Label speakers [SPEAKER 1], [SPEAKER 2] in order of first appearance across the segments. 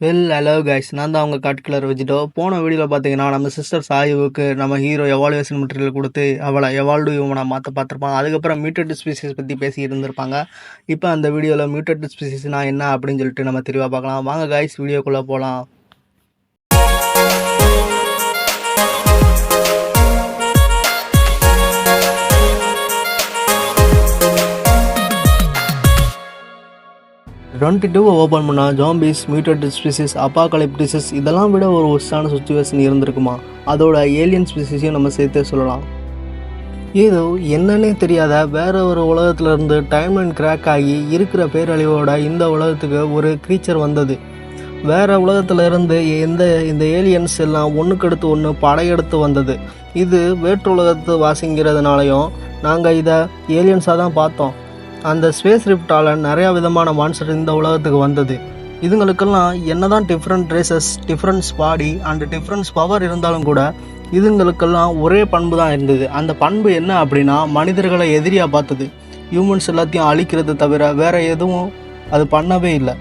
[SPEAKER 1] Hello guys, நான் தான் அவங்க காட்கிளர் வச்சுட்டோ. போன வீடியோவில் பார்த்தீங்கன்னா நம்ம சிஸ்டர் சாயுவுக்கு நம்ம ஹீரோ எவாலுவேஷன் மெட்டீரியல் கொடுத்து அவளை எவால்டு இவனை மாற்ற பார்த்துருப்பாங்க. அதுக்கப்புறம் மியூட்டட் ஸ்பீசிஸ் பற்றி பேசி இருந்திருப்பாங்க. இப்போ அந்த வீடியோவில் மியூட்டட் ஸ்பீசிஸ்னா என்ன அப்படின்னு சொல்லிட்டு நம்ம தெளிவாக பார்க்கலாம். வாங்க கைஸ், வீடியோக்குள்ளே போகலாம். ஓப்பன் பண்ணால் ஜாம்பிஸ், மியூட்டட் ஸ்பீசிஸ், அப்பாகலிப்டிசஸ் இதெல்லாம் விட ஒரு ஒஸ்டான சுச்சுவேஷன் இருந்திருக்குமா? அதோட ஏலியன் ஸ்பீசிஸையும் நம்ம சேர்த்தே சொல்லலாம். ஏதோ என்னன்னே தெரியாத வேற ஒரு உலகத்துல இருந்து டைம் லைன் கிராக் ஆகி இருக்கிற பேரழிவோட இந்த உலகத்துக்கு ஒரு க்ரீச்சர் வந்தது. வேற உலகத்துல இருந்து இந்த ஏலியன்ஸ் எல்லாம் ஒன்றுக்கடுத்து ஒன்று படையெடுத்து வந்தது. இது வேற்று உலகத்து வாசிங்கிறதுனாலையும் நாங்கள் இதை ஏலியன்ஸாக தான் பார்த்தோம். அந்த ஸ்பேஸ் ரிஃப்டால் நிறையா விதமான மான்ஸ்டர் இந்த உலகத்துக்கு வந்தது. இதுங்களுக்கெல்லாம் என்னதான் different races, different body and different power இருந்தாலும் கூட இதுங்களுக்கெல்லாம் ஒரே பண்பு தான் இருந்தது. அந்த பண்பு என்ன அப்படின்னா, மனிதர்களை எதிரியாக பார்த்தது. ஹியூமன்ஸ் எல்லாத்தையும் அழிக்கிறது தவிர வேறு எதுவும் அது பண்ணவே இல்லை.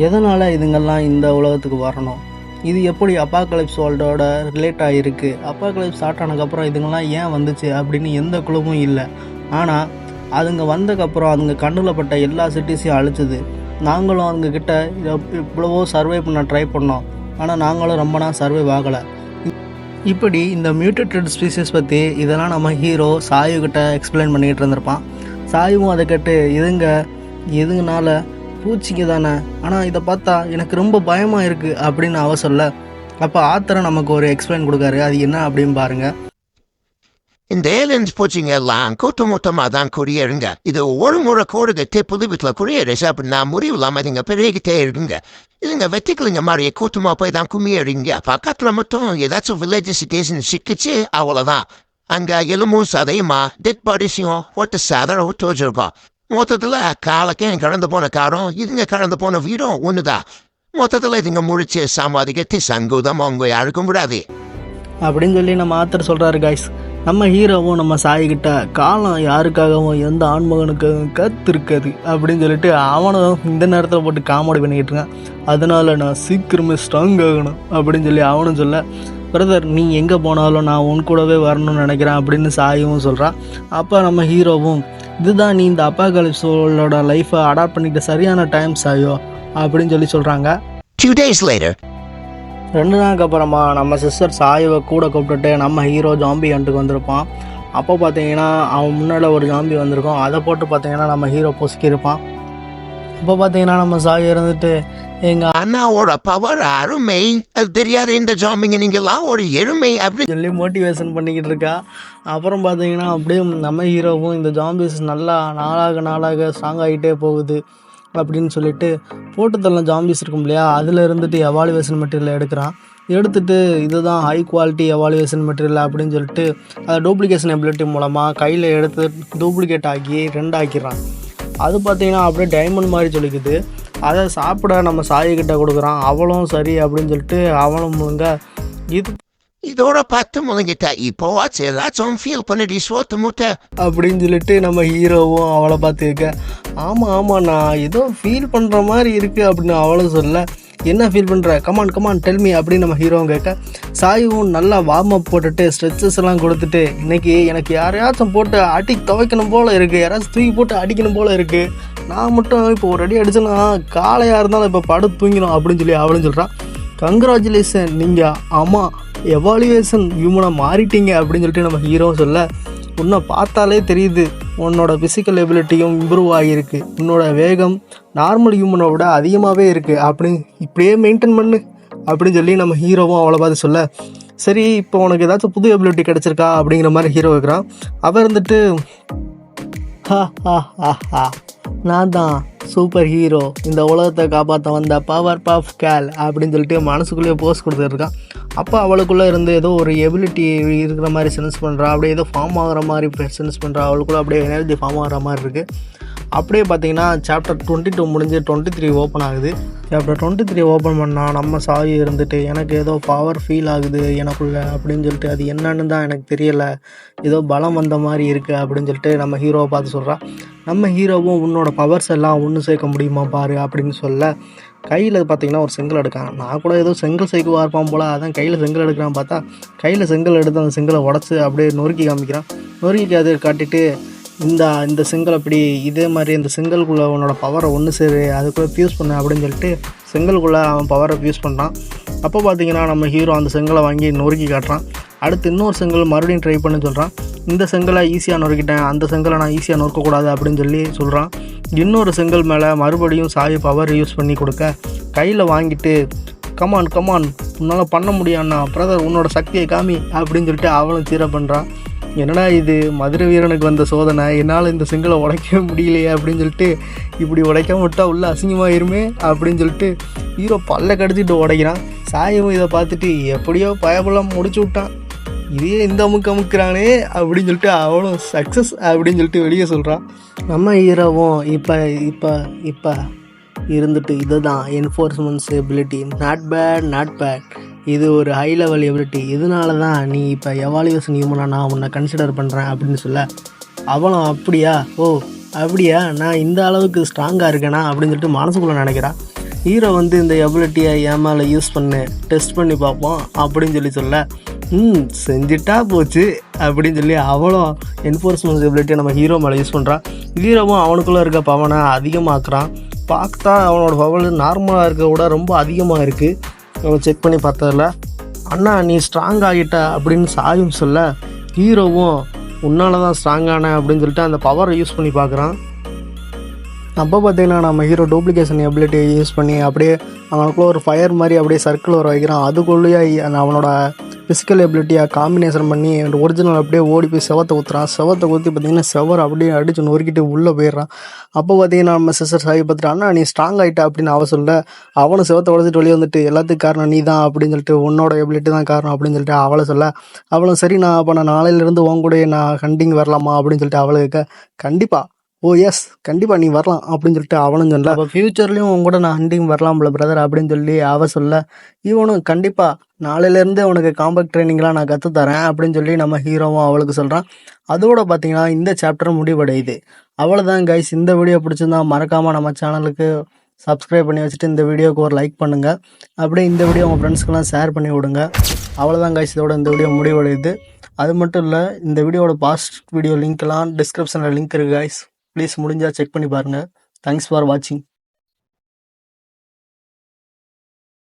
[SPEAKER 1] எதனால் இதுங்கெல்லாம் இந்த உலகத்துக்கு வரணும்? இது எப்படி அப்பாகலிப்ஸ் வேர்ல்டோட ரிலேட் ஆகிருக்கு? அப்பாகலிப்ஸ் ஸ்டார்ட் ஆனதுக்கப்புறம் இதுங்கெல்லாம் ஏன் வந்துச்சு அப்படின்னு எந்த குழுவும் இல்லை. ஆனால் அதுங்க வந்ததுக்கப்புறம் அதுங்க கண்ணில் பட்ட எல்லா சிட்டிஸையும் அழிச்சது. நாங்களும் அதுங்கக்கிட்ட இவ்வளவோ சர்வை பண்ண ட்ரை பண்ணோம். ஆனால் நாங்களும் ரொம்ப நாள் சர்வை ஆகலை. இப்படி இந்த மியூட்டட் ஸ்பீசிஸ் பற்றி இதெல்லாம் நம்ம ஹீரோ சாயுக்கிட்ட எக்ஸ்பிளைன் பண்ணிக்கிட்டு இருந்திருப்பான். சாயுவும் அதை கேட்டு இதுங்கனால பூச்சிங்க தானே, ஆனால் இதை பார்த்தா எனக்கு ரொம்ப பயமாக இருக்குது அப்படின்னு அவ சொல்ல, அப்போ ஆத்தரை நமக்கு ஒரு எக்ஸ்பிளைன் கொடுக்காரு. அது என்ன அப்படின்னு பாருங்கள்.
[SPEAKER 2] இந்த ஏலியன்ஸ் பூச்சிங்க எல்லாம் கூட்டமொத்தமாக தான் குடியேறுங்க. இது ஒரு முறை கோடுகட்டு புது வீட்டில் குடியேறிச்சு அப்படின்னா முடிவு இல்லாமல் இதுங்க பெருகிட்டே இருக்குங்க. இதுங்க வெட்டிக்கலிங்க மாதிரி கூட்டமாக போய் தான் குமியேறிங்க. பக்கத்தில் மட்டும் ஏதாச்சும் வில்லேஜ் சிட்டிஸ்ன்னு சிக்கிச்சு அவ்வளோதான். அங்கே எலும்பும் சதையுமா டெட் பாடிஸையும் ஒட்டு சாதனை விட்டு வச்சிருக்கோம். மொத்தத்தில் காலக்கையும் கடந்து போன காரம் இதுங்க கடந்து போன வீடும் ஒன்று தான். மொத்தத்தில் இதுங்க முடிச்சு சம்பாதிக்கத்தி சங்கூதம் அவங்க யாருக்கும் விடாது
[SPEAKER 1] அப்படின்னு சொல்லி நம்ம ஆத்தர் சொல்கிறாரு. கைஸ், நம்ம ஹீரோவும் நம்ம சாய்கிட்ட காலம் யாருக்காகவும் எந்த ஆண்மகனுக்காகவும் கற்றுருக்காது அப்படின்னு சொல்லிட்டு அவனும் இந்த நேரத்தில் போட்டு காமெடி பண்ணிக்கிட்டு இருக்கான். அதனால நான் சீக்கிரமே ஸ்ட்ராங் ஆகணும் அப்படின்னு சொல்லி அவனும் சொல்ல, பிரதர் நீ எங்கே போனாலும் நான் உன் கூடவே வரணும்னு நினைக்கிறேன் அப்படின்னு சாயும் சொல்கிறான். அப்போ நம்ம ஹீரோவும் இதுதான் நீ இந்த அப்பாகலிப்ஸோட லைஃப்பை அடாப்ட் பண்ணிக்கிட்ட சரியான டைம் சாயோ அப்படின்னு சொல்லி சொல்கிறாங்க.
[SPEAKER 2] 2 days later
[SPEAKER 1] 2 நாளுக்கு அப்புறமா நம்ம சிஸ்டர் சாயுவை கூட கூப்பிட்டுட்டு நம்ம ஹீரோ ஜாம்பி ஹண்ட்டுக்கு வந்திருப்பான். அப்போ பார்த்தீங்கன்னா அவன் முன்னால் ஒரு ஜாம்பி வந்திருக்கும். அதை போட்டு பார்த்தீங்கன்னா நம்ம ஹீரோ பொசுக்கியிருப்பான். அப்போ பார்த்தீங்கன்னா நம்ம சாயு இருந்துட்டு எங்கள்
[SPEAKER 2] அண்ணாவோட பவர் அருமை அது தெரியாது இந்த ஜாம்பிங்க நீங்களாம் ஒரு எருமை அப்படி
[SPEAKER 1] சொல்லி மோட்டிவேஷன் பண்ணிக்கிட்டு இருக்கா. அப்புறம் பார்த்தீங்கன்னா அப்படியே நம்ம ஹீரோவும் இந்த ஜாம்பிஸ் நல்லா நாளாக ஸ்ட்ராங் ஆகிட்டே போகுது அப்படின்னு சொல்லிட்டு போட்டுத்தரலாம் ஜாம்பிஸ் இருக்கும் இல்லையா, அதில் இருந்துட்டு எவாலுவேஷன் மெட்டீரியல் எடுத்துட்டு இதுதான் ஹை குவாலிட்டி எவாலுவேஷன் மெட்டீரியல் அப்படின்னு சொல்லிட்டு அதை டூப்ளிகேஷன் எபிலிட்டி மூலமாக கையில் எடுத்து டூப்ளிகேட் ஆக்கி 2 ஆக்கிடுறான். அது பார்த்திங்கன்னா அப்படியே டைமண்ட் மாதிரி சொல்லிக்குது. அதை சாப்பிட நம்ம சாயிக்கிட்ட கொடுக்குறான். அவளும் சரி அப்படின்னு சொல்லிட்டு அவளும் முழுங்க
[SPEAKER 2] இதோட 10 முழுங்கிட்ட இப்போ ஏதாச்சும் ஃபீல் பண்ணிட்டு சோத்து மூட்டை
[SPEAKER 1] அப்படின்னு சொல்லிட்டு நம்ம ஹீரோவும் அவளை பார்த்து இருக்க, ஆமாம் நான் ஏதோ ஃபீல் பண்ணுற மாதிரி இருக்குது அப்படின்னு அவளும் சொல்ல, என்ன ஃபீல் பண்ணுற, கமான் டெல்மி அப்படின்னு நம்ம ஹீரோவும் கேட்க, சாயும் நல்லா வார்ம் அப் போட்டுட்டு ஸ்ட்ரெச்சஸ் எல்லாம் கொடுத்துட்டு இன்றைக்கி எனக்கு யாரையாச்சும் போட்டு துவைக்கணும் போல் இருக்குது, யாராச்சும் தூக்கி போட்டு அடிக்கணும் போல் இருக்குது, நான் மட்டும் இப்போ ஒரு அடி அடிச்சேன்னா காலையாக இருந்தாலும் இப்போ படுத்து தூங்கிடும் அப்படின்னு சொல்லி அவளும் சொல்கிறான். கங்க்ராச்சுலேஷன், நீங்கள் ஆமாம் எவாலுவேஷன் ஹியூமனாக மாறிட்டீங்க அப்படின்னு சொல்லிட்டு நம்ம ஹீரோவும் சொல்ல, உன்னை பார்த்தாலே தெரியுது உன்னோட ஃபிசிக்கல் எபிலிட்டியும் இம்ப்ரூவ் ஆகியிருக்கு, உன்னோட வேகம் நார்மல் ஹியூமனை விட அதிகமாகவே இருக்குது, அப்படின்னு இப்படியே மெயின்டைன் பண்ணு அப்படின்னு சொல்லி நம்ம ஹீரோவும் அவளை பார்த்து சொல்ல, சரி இப்போ உனக்கு ஏதாச்சும் புது எபிலிட்டி கிடச்சிருக்கா அப்படிங்கிற மாதிரி ஹீரோ வைக்கிறான். அவன் இருந்துட்டு நான் தான் சூப்பர் ஹீரோ, இந்த உலகத்தை காப்பாற்ற வந்த பவர் பஃப் கேல் அப்படின்னு சொல்லிட்டு மனசுக்குள்ளேயே போஸ்ட் கொடுத்துருக்கான். அப்போ அவளுக்குள்ளே இருந்து ஏதோ ஒரு எபிலிட்டி இருக்கிற மாதிரி சென்ஸ் பண்ணுறா, அப்படியே ஏதோ ஃபார்ம் ஆகிற மாதிரி சென்ஸ் பண்ணுறா, அவளுக்குள்ளே அப்படியே எனர்ஜி ஃபார்ம் ஆகிற மாதிரி இருக்குது. அப்படியே பார்த்தீங்கன்னா சாப்டர் 22 முடிஞ்சு 23 ஓப்பன் ஆகுது. சாப்டர் 23 ஓப்பன் பண்ணால் நம்ம சாயி இருந்துட்டு எனக்கு ஏதோ பவர் ஃபீல் ஆகுது எனக்குள்ள அப்படின்னு சொல்லிட்டு, அது என்னன்னு தான் எனக்கு தெரியலை, ஏதோ பலம் வந்த மாதிரி இருக்குது அப்படின்னு சொல்லிட்டு நம்ம ஹீரோவை பார்த்து சொல்கிறான். நம்ம ஹீரோவும் உன்னோட பவர்ஸ் எல்லாம் ஒன்று சேர்க்க முடியுமா பாரு அப்படின்னு சொல்ல, கையில் பார்த்தீங்கன்னா ஒரு செங்கல் எடுக்கான். நான் கூட ஏதோ செங்கல் சைக்குவாக இருப்பான் போல், அதான் கையில் செங்கல் எடுக்கிறான் பார்த்தா கையில் செங்கல் எடுத்து அந்த செங்கலை உடச்சி அப்படியே நொறுக்கி காமிக்கிறான். நொறுக்கி அதை காட்டிட்டு இந்த செங்கல் அப்படி இதே மாதிரி இந்த செங்கலுக்குள்ளே உன்னோட பவரை ஒன்று சேரு, அதுக்குள்ளே ஃபியூஸ் பண்ண அப்படின்னு சொல்லிட்டு செங்கலுக்குள்ளே அவன் பவரை ஃபியூஸ் பண்ணுறான். அப்போ பார்த்தீங்கன்னா நம்ம ஹீரோ அந்த செங்கலை வாங்கி நொறுக்கி காட்டுறான். அடுத்து இன்னொரு செங்கல் மறுபடியும் ட்ரை பண்ண சொல்கிறான். இந்த செங்கலை ஈஸியாக நொறுக்கிட்டேன், அந்த செங்கலை நான் ஈஸியாக நொறுக்கக்கூடாது அப்படின்னு சொல்லி சொல்கிறான். இன்னொரு செங்கல் மேலே மறுபடியும் சாவி பவர் யூஸ் பண்ணி கொடுக்க கையில் வாங்கிட்டு கமான் உன்னால் பண்ண முடியாண்ணா பிரதர், உன்னோட சக்தியை காமி அப்படின்னு சொல்லிட்டு அவளும் சீர பண்ணுறான். என்னடா இது மதுரை வீரனுக்கு வந்த சோதனை, என்னால் இந்த செங்கலை உடைக்கவே முடியலையே அப்படின்னு சொல்லிட்டு, இப்படி உடைக்காம விட்டா உள்ள அசிங்கமாயிருமே அப்படின்னு சொல்லிட்டு ஹீரோ பல்ல கடிச்சிட்டு உடைக்கிறான். சாயமும் இதை பார்த்துட்டு எப்படியோ பயபலம் முடிச்சு விட்டான், இதே இந்த அமுக்கிறானே அப்படின்னு சொல்லிட்டு அவளும் சக்ஸஸ் அப்படின்னு சொல்லிட்டு வெளியே சொல்கிறான். நம்ம ஹீரோவும் இப்போ இருந்துட்டு இதுதான் என்ஃபோர்ஸ்மெண்ட்ஸ் எபிலிட்டி, நாட் பேட், இது ஒரு ஹை லெவல் எபிலிட்டி, இதனால தான் நீ இப்போ எவாலுவேஷன் ஹியூமனாக நான் உன்னை கன்சிடர் பண்ணுறேன் அப்படின்னு சொல்ல அவளும் அப்படியா நான் இந்த அளவுக்கு ஸ்ட்ராங்காக இருக்கேனா அப்படின்னு சொல்லிட்டு மனசுக்குள்ளே நினைக்கிறான். ஹீரோ இந்த எபிலிட்டியை என் மேலே யூஸ் பண்ணு, டெஸ்ட் பண்ணி பார்ப்போம் அப்படின்னு சொல்ல செஞ்சுட்டா போச்சு அப்படின்னு சொல்லி அவளும் என்ஃபோர்ஸ்மெண்ட் எபிலிட்டியை நம்ம ஹீரோ மேலே யூஸ் பண்ணுறான். ஹீரோவும் அவனுக்குள்ளே இருக்க பவனை அதிகமாக்குறான். பார்த்தா அவனோட பவர் நார்மலாக இருக்க விட ரொம்ப அதிகமாக இருக்குது. அவன் செக் பண்ணி பார்த்ததில்ல. அண்ணா நீ ஸ்ட்ராங் ஆகிட்ட அப்படின்னு சாயும் சொல்ல ஹீரோவும் உன்னால தான் ஸ்ட்ராங்கான அப்படின்னு சொல்லிட்டு அந்த பவரை யூஸ் பண்ணி பார்க்குறான். அப்போ பார்த்தீங்கன்னா நம்ம ஹீரோ டூப்ளிகேஷன் எபிலிட்டியை யூஸ் பண்ணி அப்படியே அவனுக்குள்ள ஒரு ஃபயர் மாதிரி அப்படியே சர்க்கிள் வர வைக்கிறான். அதுக்குள்ளேயே அவனோட ஃபிசிக்கல் எபிலிட்டியாக காம்பினேஷன் பண்ணி ஒரிஜினல் அப்படியே ஓடி போய் செவத்தை ஊற்றுறான். செவத்தை ஊற்றி பார்த்திங்கன்னா செவர் அப்படியே அடித்து நொறுக்கிட்டு உள்ளே போயிடுறான். அப்போ பார்த்தீங்கன்னா நம்ம சிஸ்டர் சாய் பார்த்துட்டு அண்ணா நீ ஸ்ட்ராங் ஆகிட்ட அப்படின்னு அவ சொல்ல அவனும் செவத்தை உடச்சிட்டு வெளியே வந்துட்டு எல்லாத்துக்கும் காரணம் நீ தான் அப்படின்னு சொல்லிட்டு உன்னோட எபிலிட்டி தான் காரணம் அப்படின்னு சொல்லிட்டு அவளை சொல்ல அவளும் சரி நான் அப்போ நான் நாளையிலேருந்து உன் கூட நான் ஹண்டிங் வரலாமா அப்படின்னு சொல்லிட்டு அவளை கேட்க கண்டிப்பாக எஸ் கண்டிப்பாக நீ வரலாம் அப்படின்னு சொல்லிட்டு அவனும் சொல்ல அப்போ ஃப்யூச்சர்லேயும் உன் கூட நான் ஹண்டிங் வரலாம்ல பிரதர் அப்படின்னு சொல்லி அவ சொல்ல இவனும் கண்டிப்பாக நாளையிலேருந்து உனக்கு காம்பேக்ட் ட்ரைனிங்லாம் நான் கற்றுத்தரேன் அப்படின்னு சொல்லி நம்ம ஹீரோவும் அவளுக்கு சொல்கிறான். அதோட பார்த்தீங்கன்னா இந்த சாப்டர் முடிவடையுது. அவ்வளோதான் கைஸ், இந்த வீடியோ பிடிச்சிருந்தா மறக்காமல் நம்ம சேனலுக்கு சப்ஸ்கிரைப் பண்ணி வச்சுட்டு இந்த வீடியோக்கு ஒரு லைக் பண்ணுங்கள். அப்படியே இந்த வீடியோ உங்கள் ஃப்ரெண்ட்ஸ்க்கெல்லாம் ஷேர் பண்ணி விடுங்க. அவ்வளோதான் கைஸ், இதோட இந்த வீடியோ முடிவடையுது. அது மட்டும் இல்லை, இந்த வீடியோட பாஸ்ட் வீடியோ லிங்க்லாம் டிஸ்கிரிப்ஷனில் லிங்க் இருக்குது கைஸ், ப்ளீஸ் முடிஞ்சால் செக் பண்ணி பாருங்கள். தேங்க்ஸ் ஃபார் வாட்சிங்.